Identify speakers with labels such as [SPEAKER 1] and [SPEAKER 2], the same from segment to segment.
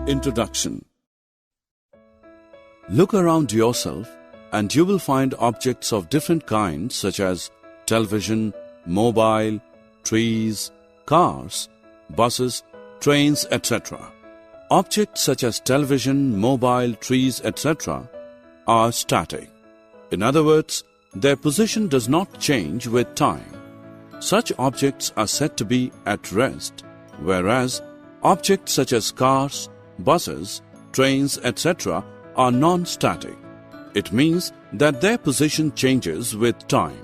[SPEAKER 1] Introduction. Look around yourself and you will find objects of different kinds such as television, mobile, trees, cars, buses, trains, etc. Objects such as television, mobile, trees, etc. are static. In other words, their position does not change with time. Such objects are said to be at rest, whereas objects such as cars, buses, trains, etc. are non-static. It means that their position changes with time.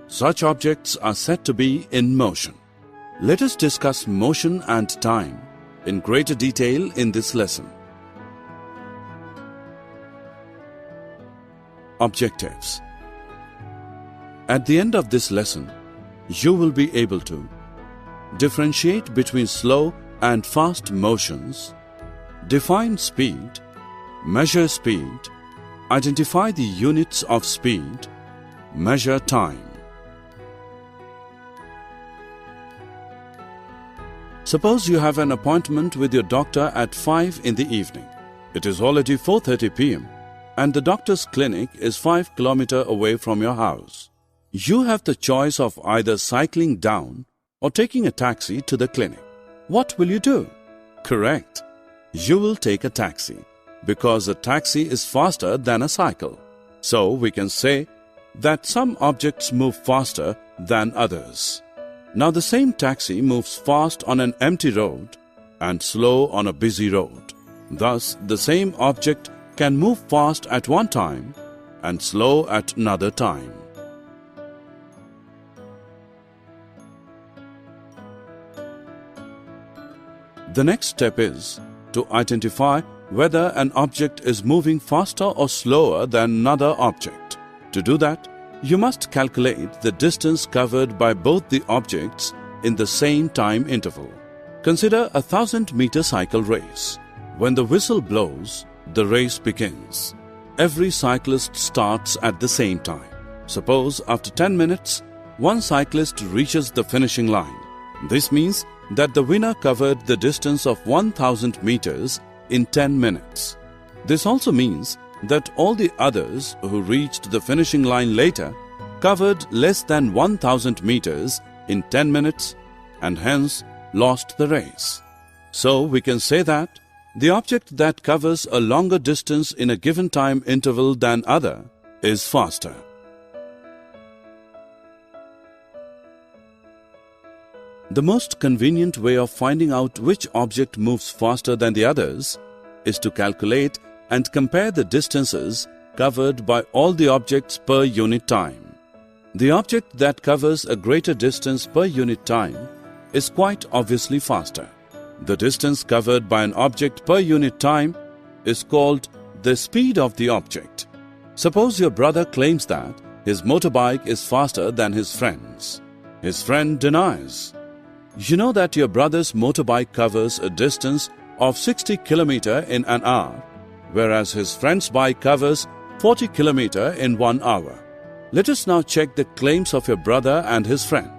[SPEAKER 1] Such objects are said to be in motion. Let us discuss motion and time in greater detail in this lesson. Objectives. At the end of this lesson, you will be able to differentiate between slow and fast motions, define speed, measure speed, identify the units of speed, measure time. Suppose you have an appointment with your doctor at 5 in the evening. It is already 4:30 p.m. and the doctor's clinic is 5 kilometers away from your house. You have the choice of either cycling down or taking a taxi to the clinic. What will you do? Correct. You will take a taxi because a taxi is faster than a cycle. So we can say that some objects move faster than others. Now the same taxi moves fast on an empty road and slow on a busy road. Thus, the same object can move fast at one time and slow at another time. The next step is to identify whether an object is moving faster or slower than another object. To do that, you must calculate the distance covered by both the objects in the same time interval. Consider a 1,000-meter cycle race. When the whistle blows, the race begins. Every cyclist starts at the same time. Suppose after 10 minutes, one cyclist reaches the finishing line. This means that the winner covered the distance of 1,000 meters in 10 minutes. This also means that all the others who reached the finishing line later covered less than 1,000 meters in 10 minutes and hence lost the race. So we can say that the object that covers a longer distance in a given time interval than other is faster. The most convenient way of finding out which object moves faster than the others is to calculate and compare the distances covered by all the objects per unit time. The object that covers a greater distance per unit time is quite obviously faster. The distance covered by an object per unit time is called the speed of the object. Suppose your brother claims that his motorbike is faster than his friend's. His friend denies. You know that your brother's motorbike covers a distance of 60 km in an hour, whereas his friend's bike covers 40 km in 1 hour. Let us now check the claims of your brother and his friend.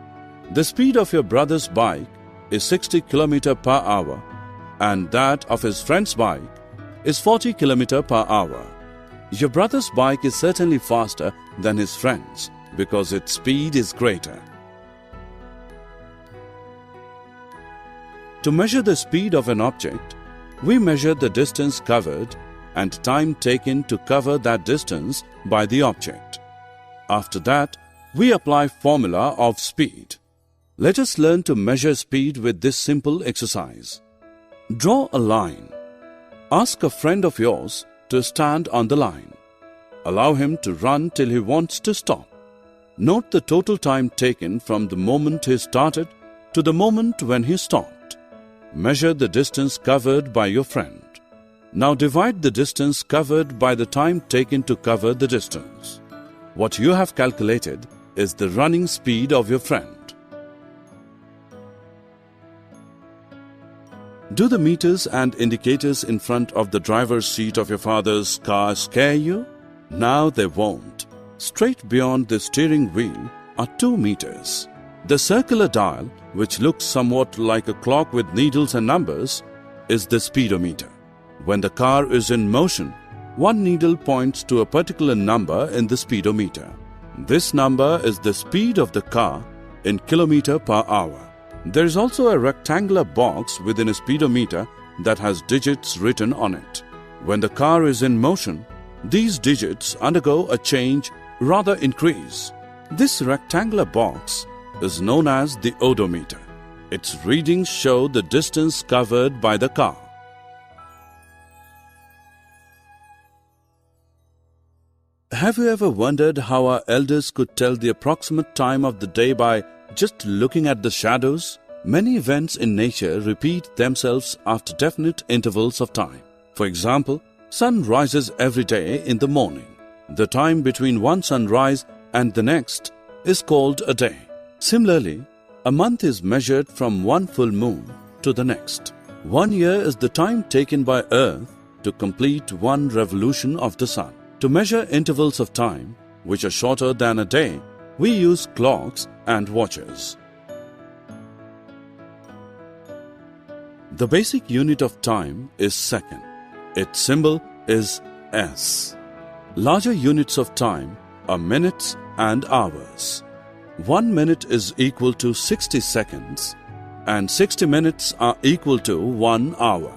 [SPEAKER 1] The speed of your brother's bike is 60 km per hour and that of his friend's bike is 40 km per hour. Your brother's bike is certainly faster than his friend's because its speed is greater. To measure the speed of an object, we measure the distance covered and time taken to cover that distance by the object. After that, we apply formula of speed. Let us learn to measure speed with this simple exercise. Draw a line. Ask a friend of yours to stand on the line. Allow him to run till he wants to stop. Note the total time taken from the moment he started to the moment when he stopped. Measure the distance covered by your friend. Now divide the distance covered by the time taken to cover the distance. What you have calculated is the running speed of your friend. Do the meters and indicators in front of the driver's seat of your father's car scare you? Now they won't. Straight beyond the steering wheel are 2 meters. The circular dial, which looks somewhat like a clock with needles and numbers, is the speedometer. When the car is in motion, one needle points to a particular number in the speedometer. This number is the speed of the car in kilometer per hour. There is also a rectangular box within a speedometer that has digits written on it. When the car is in motion, these digits undergo a change, rather increase. This rectangular box is known as the odometer. Its readings show the distance covered by the car. Have you ever wondered how our elders could tell the approximate time of the day by just looking at the shadows? Many events in nature repeat themselves after definite intervals of time. For example, sun rises every day in the morning. The time between one sunrise and the next is called a day. Similarly, a month is measured from one full moon to the next. 1 year is the time taken by Earth to complete one revolution of the sun. To measure intervals of time, which are shorter than a day, we use clocks and watches. The basic unit of time is second. Its symbol is S. Larger units of time are minutes and hours. 1 minute is equal to 60 seconds and 60 minutes are equal to 1 hour.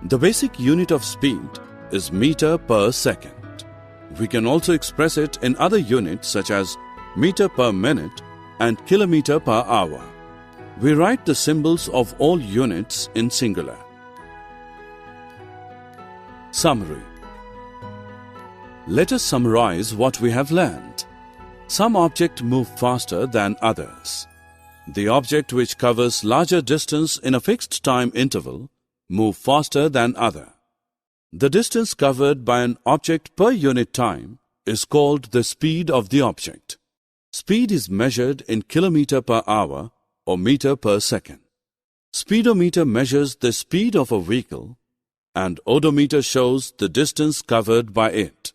[SPEAKER 1] The basic unit of speed is meter per second. We can also express it in other units such as meter per minute and kilometer per hour. We write the symbols of all units in singular. Summary. Let us summarize what we have learned. Some objects move faster than others. The object which covers larger distance in a fixed time interval move faster than other. The distance covered by an object per unit time is called the speed of the object. Speed is measured in kilometer per hour or meter per second. Speedometer measures the speed of a vehicle and odometer shows the distance covered by it.